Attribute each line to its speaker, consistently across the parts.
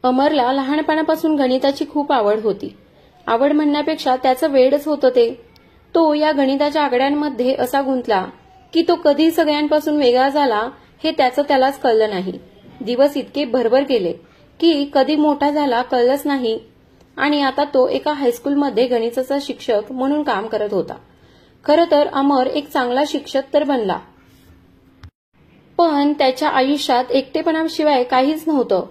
Speaker 1: अमरला लहानपणापासून गणिताची खूप आवड होती. आवड म्हणण्यापेक्षा त्याचं वेडच होतं ते. तो या गणिताच्या आकड्यांमध्ये असा गुंतला की तो कधी सगळ्यांपासून वेगळा झाला हे त्याचं त्यालाच कळलं नाही. दिवस इतके भरभर गेले की कधी मोठा झाला कळलंच नाही. आणि आता तो एका हायस्कूलमध्ये गणिताचा शिक्षक म्हणून काम करत होता. खरं तर अमर एक चांगला शिक्षक तर बनला, पण त्याच्या आयुष्यात एकटेपणाशिवाय काहीच नव्हतं.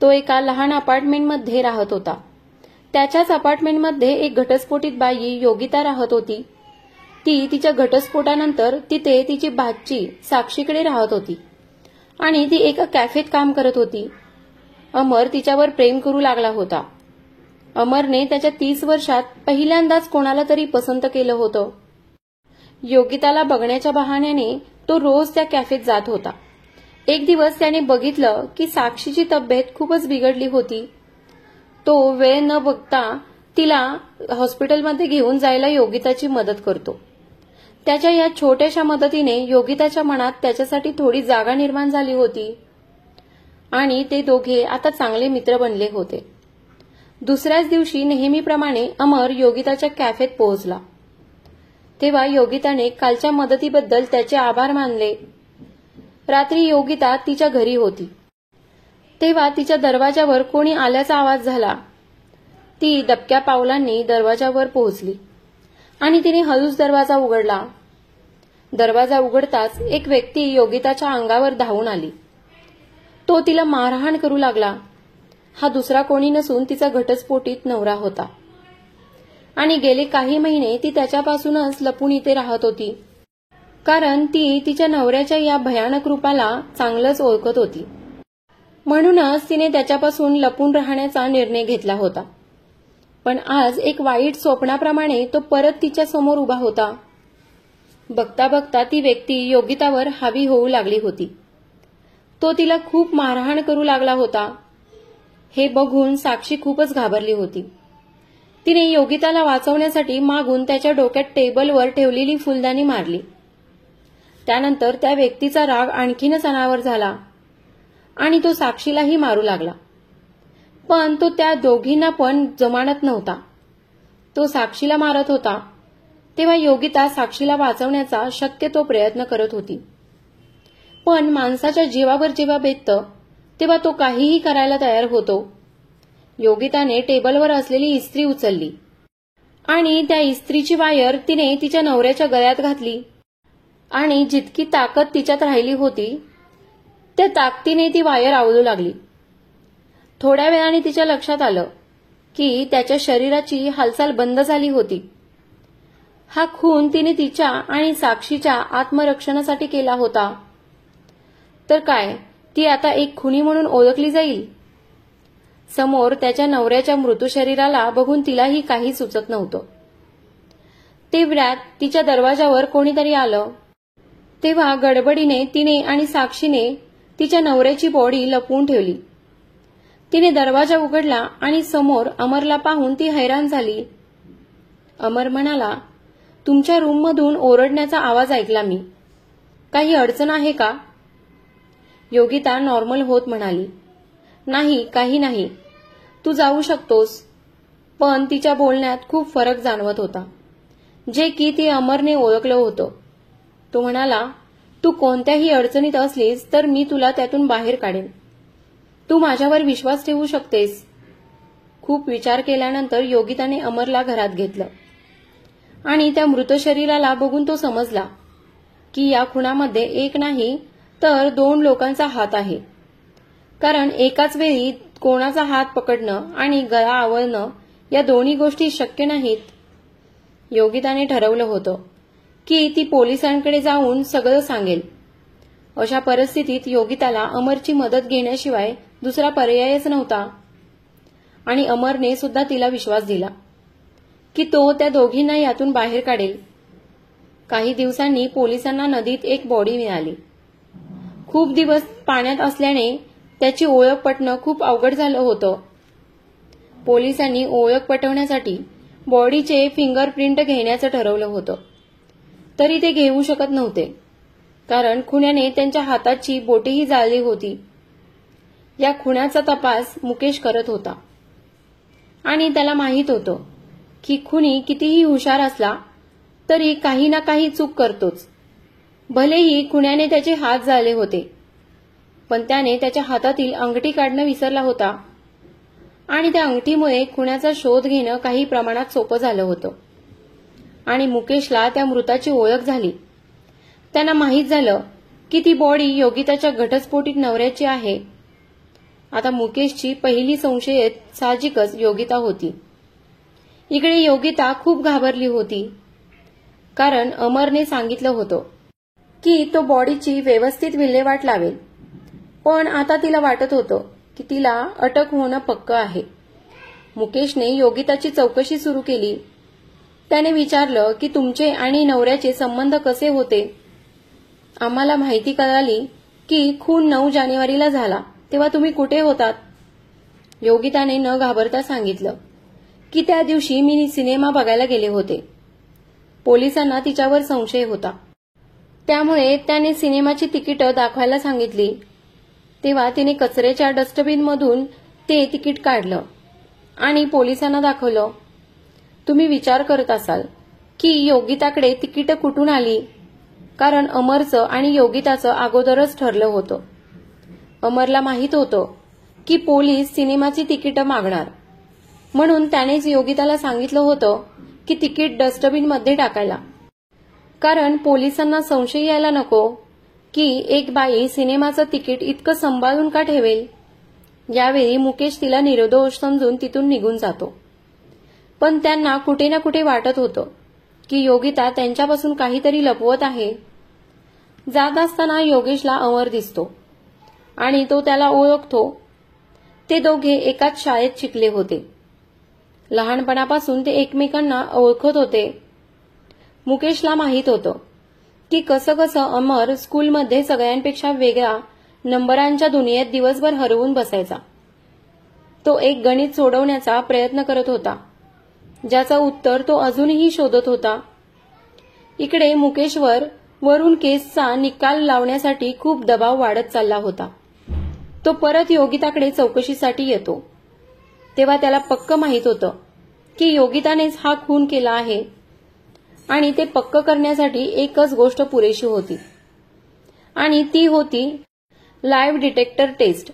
Speaker 1: तो एका लहान अपार्टमेंटमध्ये राहत होता. त्याच्याच अपार्टमेंटमध्ये एक घटस्फोटित बाई योगिता राहत होती. ती तिच्या घटस्फोटानंतर तिथे तिची भाची साक्षीकडे राहत होती आणि ती एका कॅफेत काम करत होती. अमर तिच्यावर प्रेम करू लागला होता. अमरने त्याच्या 30 वर्षात पहिल्यांदाच कोणाला तरी पसंत केलं होतं. योगिताला बघण्याच्या बहाण्याने तो रोज त्या कॅफेत जात होता. एक दिवस त्याने बघितलं की साक्षीची तब्येत खूपच बिघडली होती. तो वेळ न बघता तिला हॉस्पिटलमध्ये घेऊन जायला योगिताची मदत करतो. त्याच्या या छोट्याशा मदतीने योगिताच्या मनात त्याच्यासाठी थोडी जागा निर्माण झाली होती आणि ते दोघे आता चांगले मित्र बनले होते. दुसऱ्याच दिवशी नेहमीप्रमाणे अमर योगिताच्या कॅफेत पोहोचला. तेव्हा योगिताने कालच्या मदतीबद्दल त्याचे आभार मानले. रात्री योगिता तिच्या घरी होती. तेव्हा तिच्या दरवाजावर कोणी आल्याचा आवाज झाला. ती दबक्या पावलांनी दरवाजावर पोहोचली आणि तिने हळूच दरवाजा उघडला. दरवाजा उघडताच एक व्यक्ती योगिताच्या अंगावर धावून आली. तो तिला मारहाण करू लागला. हा दुसरा कोणी नसून तिचा घटस्फोटित नवरा होता आणि गेले काही महिने ती त्याच्यापासूनच लपून इथे राहत होती, कारण ती तिच्या नवऱ्याच्या या भयानक रूपाला चांगलंच ओळखत होती. म्हणूनच तिने त्याच्यापासून लपून राहण्याचा निर्णय घेतला होता. पण आज एक वाईट स्वप्नाप्रमाणे तो परत तिच्या समोर उभा होता. बघता बघता ती व्यक्ती योगितावर हावी होऊ लागली होती. तो तिला खूप मारहाण करू लागला होता. हे बघून साक्षी खूपच घाबरली होती. तिने योगिताला वाचवण्यासाठी मागून त्याच्या डोक्यात टेबलवर ठेवलेली फुलदाणी मारली. त्यानंतर त्या व्यक्तीचा राग आणखीनच अनावर झाला आणि तो साक्षीलाही मारू लागला. पण तो त्या दोघींना पण जमानत नव्हता. तो साक्षीला मारत होता. तेव्हा योगिता साक्षीला वाचवण्याचा शक्य तो प्रयत्न करत होती. पण माणसाच्या जीवावर जेव्हा बेततं तेव्हा तो काहीही करायला तयार होतो. योगिताने टेबलवर असलेली इस्त्री उचलली आणि त्या इस्त्रीची वायर तिने तिच्या नवऱ्याच्या गळ्यात घातली आणि जितकी ताकद तिच्यात राहिली होती त्या ताकदीने ती वायर आवळू लागली. थोड्या वेळाने तिच्या लक्षात आलं की त्याच्या शरीराची हालचाल बंद झाली होती. हा खून तिने तिच्या आणि साक्षीच्या आत्मरक्षणासाठी केला होता. तर काय ती आता एक खुनी म्हणून ओळखली जाईल? समोर त्याच्या नवऱ्याच्या मृत शरीराला बघून तिलाही काही सुचत नव्हतं. तेवढ्यात तिच्या दरवाजावर कोणीतरी आलं. तेव्हा गडबडीने तिने आणि साक्षीने तिच्या नवऱ्याची बॉडी लपवून ठेवली. तिने दरवाजा उघडला आणि समोर अमरला पाहून ती हैराण झाली. अमर म्हणाला, तुमच्या रूममधून ओरडण्याचा आवाज ऐकला मी. काही अडचण आहे का? योगिता नॉर्मल होत म्हणाली, नाही काही नाही, तू जाऊ शकतोस. पण तिच्या बोलण्यात खूप फरक जाणवत होता, जे की ती अमरने ओळखलं होतं. तो म्हणाला, तू कोणत्याही अडचणीत असलीस तर मी तुला त्यातून बाहेर काढेन. तू माझ्यावर विश्वास ठेवू शकतेस. खूप विचार केल्यानंतर योगिताने अमरला घरात घेतलं आणि त्या मृत शरीराला बघून तो समजला की या खुनामध्ये एक नाही तर 2 लोकांचा हात आहे. कारण एकाच वेळी कोणाचा हात पकडणं आणि गळा आवळणं या दोन्ही गोष्टी शक्य नाहीत. योगिताने ठरवलं होतं की ती पोलिसांकडे जाऊन सगळं सांगेल. अशा परिस्थितीत योगिताला अमरची मदत घेण्याशिवाय दुसरा पर्यायच नव्हता. आणि अमरने सुद्धा तिला विश्वास दिला की तो त्या दोघींना यातून बाहेर काढेल. काही दिवसांनी पोलिसांना नदीत एक बॉडी मिळाली. खूप दिवस पाण्यात असल्याने त्याची ओळख पटणं खूप अवघड झालं होतं. पोलिसांनी ओळख पटवण्यासाठी बॉडीचे फिंगरप्रिंट घेण्याचं ठरवलं होतं. तरी ते घेऊ शकत नव्हते, कारण खुन्याने त्यांच्या हाताची बोटेही जाळली होती. या खुनाचा तपास मुकेश करत होता आणि त्याला माहित होतं की खुनी कितीही हुशार असला तरी काही ना काही चूक करतोच. भलेही खुन्याने त्याचे हात जाळले होते, पण त्याने त्याच्या हातातील अंगठी काढणं विसरला होता आणि त्या अंगठीमुळे खुन्याचा शोध घेणं काही प्रमाणात सोपं झालं होतं. आणि मुकेशला त्या मृताची ओळख झाली. त्यांना माहीत झालं की ती बॉडी योगिताच्या घटस्फोटित नवऱ्याची आहे. आता मुकेशची पहिली संशयित साहजिकच योगिता होती. इकडे योगिता खूप घाबरली होती, कारण अमरने सांगितलं होतं की तो बॉडीची व्यवस्थित विल्हेवाट लावेल. पण आता तिला वाटत होतं की तिला अटक होणं पक्क आहे. मुकेशने योगिताची चौकशी सुरू केली. त्याने विचारलं की तुमचे आणि नवऱ्याचे संबंध कसे होते. आम्हाला माहिती कळाली की खून 9 जानेवारीला झाला, तेव्हा तुम्ही कुठे होतात. योगिताने न घाबरता सांगितलं की त्या दिवशी मी सिनेमा बघायला गेले होते. पोलिसांना तिच्यावर संशय होता, त्यामुळे त्याने सिनेमाची तिकीटं दाखवायला सांगितली. तेव्हा तिने कचऱ्याच्या डस्टबिनमधून ते तिकीट काढलं आणि पोलिसांना दाखवलं. तुम्ही विचार करत असाल की योगिताकडे तिकीटं कुठून आली, कारण अमरचं आणि योगिताचं अगोदरच ठरलं होतं. अमरला माहित होतं की पोलीस सिनेमाची तिकीटं मागणार, म्हणून त्यानेच योगिताला सांगितलं होतं की तिकीट डस्टबिनमध्ये टाकायला, कारण पोलिसांना संशय यायला नको की एक बाई सिनेमाचं तिकीट इतकं सांभाळून का ठेवेल. यावेळी मुकेश तिला निर्दोष समजून तिथून निघून जातो. पण त्यांना कुठे ना कुठे वाटत होतं की योगिता त्यांच्यापासून काहीतरी लपवत आहे. जात असताना योगेशला अमर दिसतो आणि तो त्याला ओळखतो. ते दोघे एकाच शाळेत शिकले होते. लहानपणापासून ते एकमेकांना ओळखत होते. मुकेशला माहित होतं की कसं कसं अमर स्कूलमध्ये सगळ्यांपेक्षा वेगळा नंबरांच्या दुनियेत दिवसभर हरवून बसायचा. तो एक गणित सोडवण्याचा प्रयत्न करत होता, ज्याचं उत्तर तो अजूनही शोधत होता. इकडे मुकेशवर वरून केसचा निकाल लावण्यासाठी खूप दबाव वाढत चालला होता. तो परत योगिताकडे चौकशीसाठी येतो. तेव्हा त्याला पक्क माहित होतं की योगितानेच हा खून केला आहे आणि ते पक्क करण्यासाठी एकच गोष्ट पुरेशी होती, आणि ती होती लाईव्ह डिटेक्टर टेस्ट.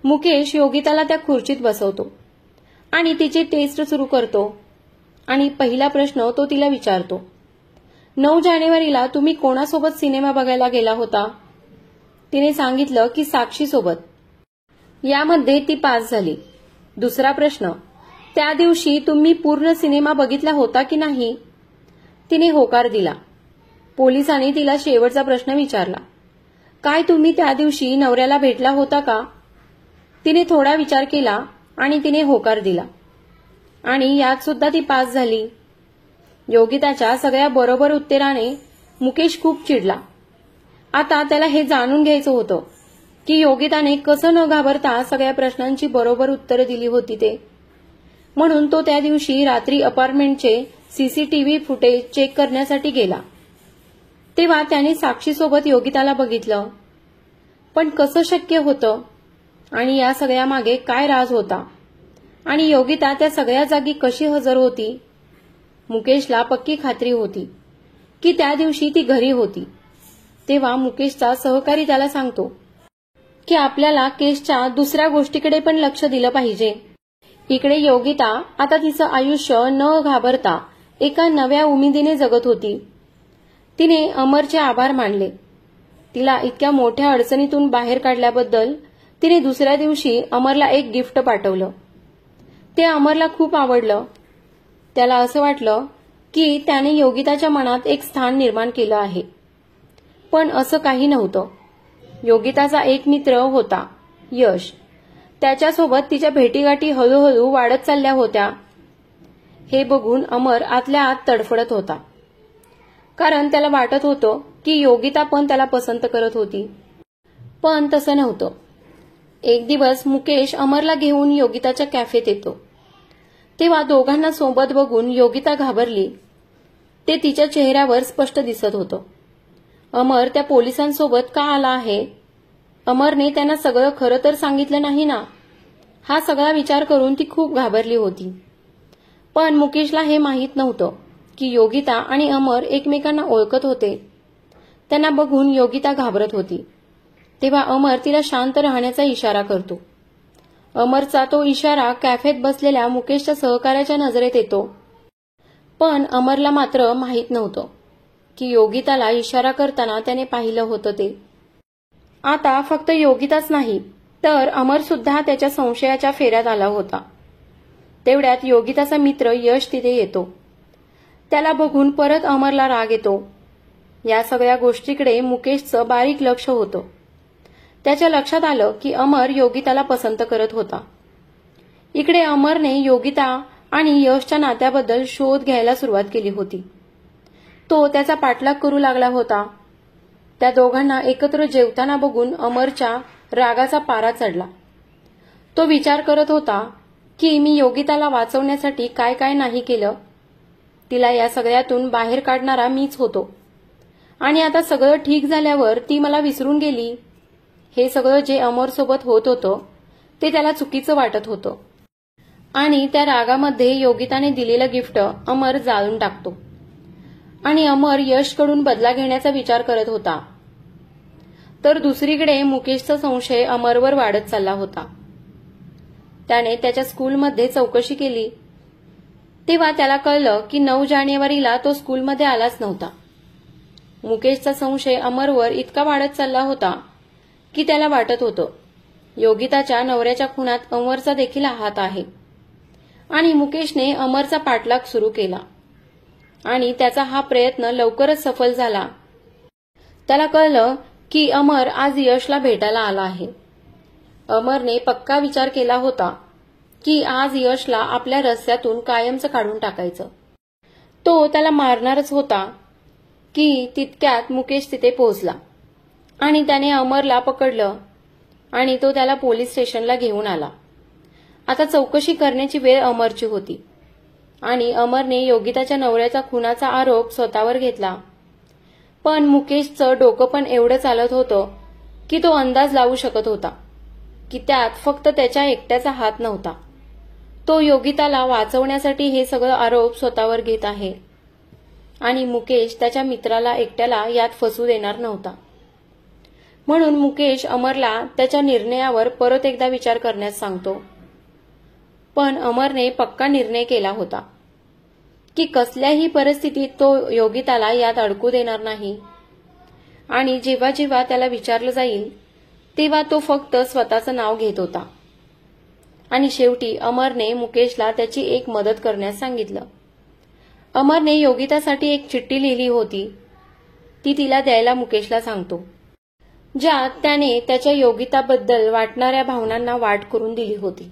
Speaker 1: मुकेश योगिताला त्या खुर्चीत बसवतो आणि तिची टेस्ट सुरू करतो. आणि पहिला प्रश्न तो तिला विचारतो, 9 जानेवारीला तुम्ही कोणासोबत सिनेमा बघायला गेला होता. तिने सांगितलं की साक्षीसोबत. यामध्ये ती पास झाली. दुसरा प्रश्न, त्या दिवशी तुम्ही पूर्ण सिनेमा बघितला होता की नाही. तिने होकार दिला. पोलिसांनी तिला शेवटचा प्रश्न विचारला, काय तुम्ही त्या दिवशी नवऱ्याला भेटला होता का. तिने थोडा विचार केला आणि तिने होकार दिला, आणि यात सुद्धा ती पास झाली. योगिताच्या सगळ्या बरोबर उत्तराने मुकेश खूप चिडला. आता त्याला हे जाणून घ्यायचं होतं की योगिताने कसं न घाबरता सगळ्या प्रश्नांची बरोबर उत्तरं दिली होती ते. म्हणून तो त्या दिवशी रात्री अपार्टमेंटचे सीसीटीव्ही फुटेज चेक करण्यासाठी गेला. तेव्हा त्याने साक्षीसोबत योगिताला बघितलं. पण कसं शक्य होतं, आणि या सगळ्यामागे काय राज होता, आणि योगिता त्या सगळ्या जागी कशी हजर होती. मुकेशला पक्की खात्री होती की त्या दिवशी ती घरी होती. तेव्हा मुकेशचा सहकारी त्याला सांगतो की आपल्याला केसच्या दुसऱ्या गोष्टीकडे पण लक्ष दिलं पाहिजे. इकडे योगिता आता तिचं आयुष्य न घाबरता एका नव्या उमेदीने जगत होती. तिने अमरचे आभार मानले. तिला इतक्या मोठ्या अडचणीतून बाहेर काढल्याबद्दल तिने दुसऱ्या दिवशी अमरला एक गिफ्ट पाठवलं. ते अमरला खूप आवडलं. त्याला असं वाटलं की त्याने योगिताच्या मनात एक स्थान निर्माण केलं आहे. पण असं काही नव्हतं. योगिताचा एक मित्र होता, यश. त्याच्यासोबत तिच्या भेटीगाठी हळूहळू वाढत चालल्या होत्या. हे बघून अमर आतल्या आत तडफडत होता, कारण त्याला वाटत होतं की योगिता पण त्याला पसंत करत होती. पण तसं नव्हतं. एक दिवस मुकेश अमरला घेऊन योगिताच्या कॅफेत येतो. तेव्हा दोघांना सोबत बघून योगिता घाबरली. ते तिच्या चेहऱ्यावर स्पष्ट दिसत होतं. अमर त्या पोलिसांसोबत का आला आहे. अमरने त्यांना सगळं खरं तर सांगितलं नाही ना, हा सगळा विचार करून ती खूप घाबरली होती. पण मुकेशला हे माहीत नव्हतं की योगिता आणि अमर एकमेकांना ओळखत होते. त्यांना बघून योगिता घाबरत होती. तेव्हा अमर तिला शांत राहण्याचा इशारा करतो. अमरचा तो इशारा कॅफेत बसलेल्या मुकेशच्या सहकार्याच्या नजरेत येतो. पण अमरला मात्र माहीत नव्हतं की योगिताला इशारा करताना त्याने पाहिलं होतं ते. आता फक्त योगिताच नाही तर अमर सुद्धा त्याच्या संशयाच्या फेऱ्यात आला होता. तेवढ्यात योगिताचा मित्र यश तिथे येतो. त्याला बघून परत अमरला राग येतो. या सगळ्या गोष्टीकडे मुकेशचं बारीक लक्ष होतं. त्याच्या लक्षात आलं की अमर योगिताला पसंत करत होता. इकडे अमरने योगिता आणि यशच्या नात्याबद्दल शोध घ्यायला सुरुवात केली होती. तो त्याचा पाठलाग करू लागला होता. त्या दोघांना एकत्र जेवताना बघून अमरच्या रागाचा पारा चढला. तो विचार करत होता की मी योगिताला वाचवण्यासाठी काय काय नाही केलं. तिला या सगळ्यातून बाहेर काढणारा मीच होतो आणि आता सगळं ठीक झाल्यावर ती मला विसरून गेली. हे सगळं जे अमरसोबत होत होतं ते त्याला चुकीचं वाटत होतं आणि त्या रागामध्ये योगिताने दिलेलं गिफ्ट अमर जाळून टाकतो आणि अमर यशकडून बदला घेण्याचा विचार करत होता. तर दुसरीकडे मुकेशचा संशय अमरवर वाढत चालला होता. त्याने त्याच्या स्कूलमध्ये चौकशी केली तेव्हा त्याला कळलं की 9 जानेवारीला तो स्कूलमध्ये आलाच नव्हता. मुकेशचा संशय अमरवर इतका वाढत चालला होता की त्याला वाटत होतं योगिताच्या नवऱ्याच्या खुनात अमरचा देखील हात आहे. आणि मुकेशने अमरचा पाठलाग सुरू केला आणि त्याचा हा प्रयत्न लवकरच सफल झाला. त्याला कळलं की अमर आज यशला भेटायला आला आहे. अमरने पक्का विचार केला होता की आज यशला आपल्या रस्त्यातून कायमचं काढून टाकायचं. तो त्याला मारणारच होता की तितक्यात मुकेश तिथे पोहोचला आणि त्याने अमरला पकडलं आणि तो त्याला पोलीस स्टेशनला घेऊन आला. आता चौकशी करण्याची वेळ अमरची होती आणि अमरने योगिताच्या नवऱ्याचा खुनाचा आरोप स्वतःवर घेतला. पण मुकेशचं डोकं पण एवढं चालत होतं की तो अंदाज लावू शकत होता की त्यात फक्त त्याच्या एकट्याचा हात नव्हता. तो योगिताला वाचवण्यासाठी हे सगळं आरोप स्वतःवर घेत आहे आणि मुकेश त्याच्या मित्राला एकट्याला यात फसू देणार नव्हता. म्हणून मुकेश अमरला त्याच्या निर्णयावर परत एकदा विचार करण्यास सांगतो. पण अमरने पक्का निर्णय केला होता की कसल्याही परिस्थितीत तो योगिताला यात अडकू देणार नाही आणि जेव्हा जेव्हा त्याला विचारलं जाईल तेव्हा तो फक्त स्वतःचं नाव घेत होता. आणि शेवटी अमरने मुकेशला त्याची एक मदत करण्यास सांगितलं. अमरने योगितासाठी एक चिठ्ठी लिहिली होती. ती तिला द्यायला मुकेशला सांगतो, ज्यात त्याने त्याच्या योगिताबद्दल वाटणाऱ्या भावनांना वाट करून दिली होती.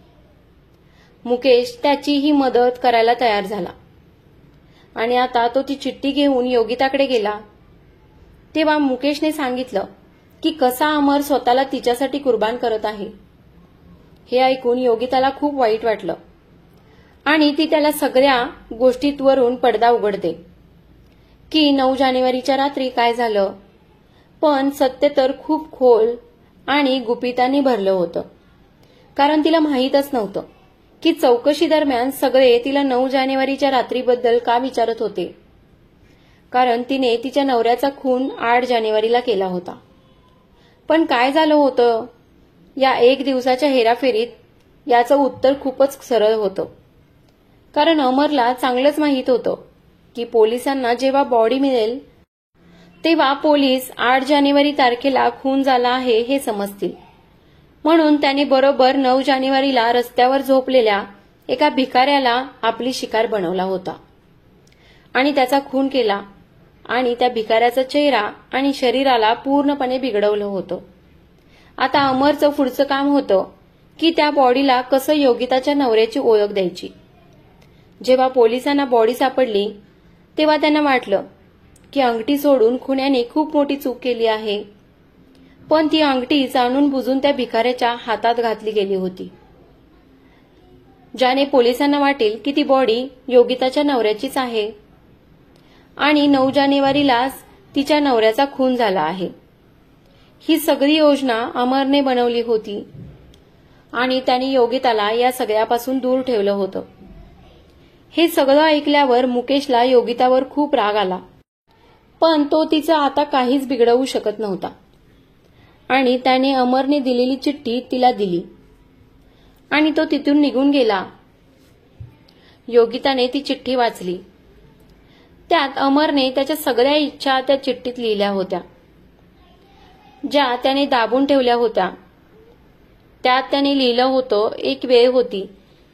Speaker 1: मुकेश त्याची ही मदत करायला तयार झाला आणि आता तो ती चिठ्ठी घेऊन योगिताकडे गेला. तेव्हा मुकेशने सांगितलं की कसा अमर स्वतःला तिच्यासाठी कुर्बान करत आहे. हे ऐकून योगिताला खूप वाईट वाटलं आणि ती त्याला सगळ्या गोष्टींवरून पडदा उघडते की 9 जानेवारीच्या रात्री काय झालं. पण सत्य तर खूप खोल आणि गुपितांनी भरलं होतं. कारण तिला माहीतच नव्हतं की चौकशी दरम्यान सगळे तिला 9 जानेवारीच्या रात्रीबद्दल का विचारत होते. कारण तिने तिच्या नवऱ्याचा खून 8 जानेवारीला केला होता. पण काय झालं होतं या 1 दिवसाच्या हेराफेरीत याचं उत्तर खूपच सरळ होतं. कारण अमरला चांगलंच माहीत होतं की पोलिसांना जेव्हा बॉडी मिळेल तेव्हा पोलीस 8 जानेवारी तारखेला खून झाला आहे हे समजतील. म्हणून त्याने बरोबर 9 जानेवारीला रस्त्यावर झोपलेल्या एका भिकाऱ्याला आपली शिकार बनवला होता आणि त्याचा खून केला आणि त्या भिकाऱ्याचा चेहरा आणि शरीराला पूर्णपणे बिघडवलं होतं. आता अमरचं पुढचं काम होतं की त्या बॉडीला कसं योगिताच्या नवऱ्याची ओळख द्यायची. जेव्हा पोलिसांना बॉडी सापडली तेव्हा त्यांना वाटलं की अंगठी सोडून खुन्याने खूप मोठी चूक केली आहे. पण ती अंगठी जाणून बुजून त्या भिकाऱ्याच्या हातात घातली गेली होती, ज्याने पोलिसांना वाटेल की ती बॉडी योगिताच्या नवऱ्याचीच आहे आणि 9 जानेवारीलाच तिच्या नवऱ्याचा खून झाला आहे. ही सगळी योजना अमरने बनवली होती आणि त्याने योगिताला या सगळ्यापासून दूर ठेवलं होतं. हे सगळं ऐकल्यावर मुकेशला योगितावर खूप राग आला, पण तो तिचं आता काहीच बिघडवू शकत नव्हता आणि त्याने अमरने दिलेली चिठ्ठी तिला दिली आणि तो तिथून निघून गेला. योगिताने ती चिठ्ठी वाचली. त्यात अमरने त्याच्या सगळ्या इच्छा त्या चिठ्ठीत लिहिल्या होत्या, ज्या त्याने दाबून ठेवल्या होत्या. त्यात त्याने लिहिलं होतं, एक वेळ होती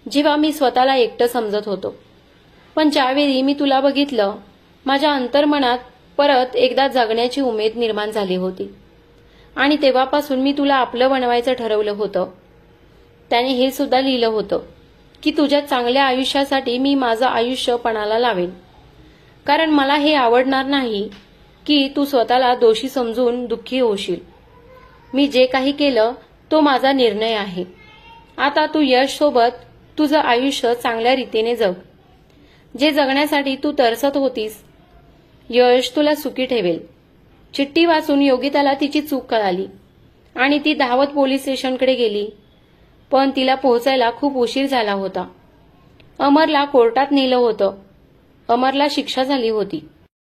Speaker 1: जेव्हा मी स्वतःला एकटं समजत होतो, पण ज्यावेळी मी तुला बघितलं माझ्या अंतर्मनात परत एकदा जगण्याची उमेद निर्माण झाली होती आणि तेव्हापासून मी तुला आपलं बनवायचं ठरवलं होतं. त्याने हे सुद्धा लिहिलं होतं की तुझ्या चांगल्या आयुष्यासाठी मी माझं आयुष्य पणाला लावेन, कारण मला हे आवडणार नाही की तू स्वतःला दोषी समजून दुःखी होशील. मी जे काही केलं तो माझा निर्णय आहे. आता तू यश सोबत तुझं आयुष्य चांगल्या रीतीने जग, जे जगण्यासाठी तू तरसत होतीस. यश तुला सुखी ठेवेल. चिठ्ठी वाचून योगिताला तिची चूक कळाली आणि ती धावत पोलीस स्टेशनकडे गेली, पण तिला पोहोचायला खूप उशीर झाला होता. अमरला कोर्टात नेलं होतं. अमरला शिक्षा झाली होती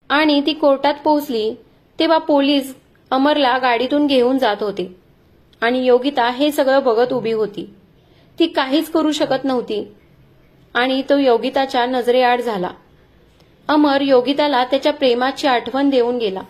Speaker 1: आणि ती कोर्टात पोहोचली तेव्हा पोलीस अमरला गाडीतून घेऊन जात होते आणि योगिता हे सगळं बघत उभी होती. ती काहीच करू शकत नव्हती आणि तो योगिताच्या नजरेआड झाला. अमर योगिताला त्याच्या प्रेमाची आठवण देऊन गेला.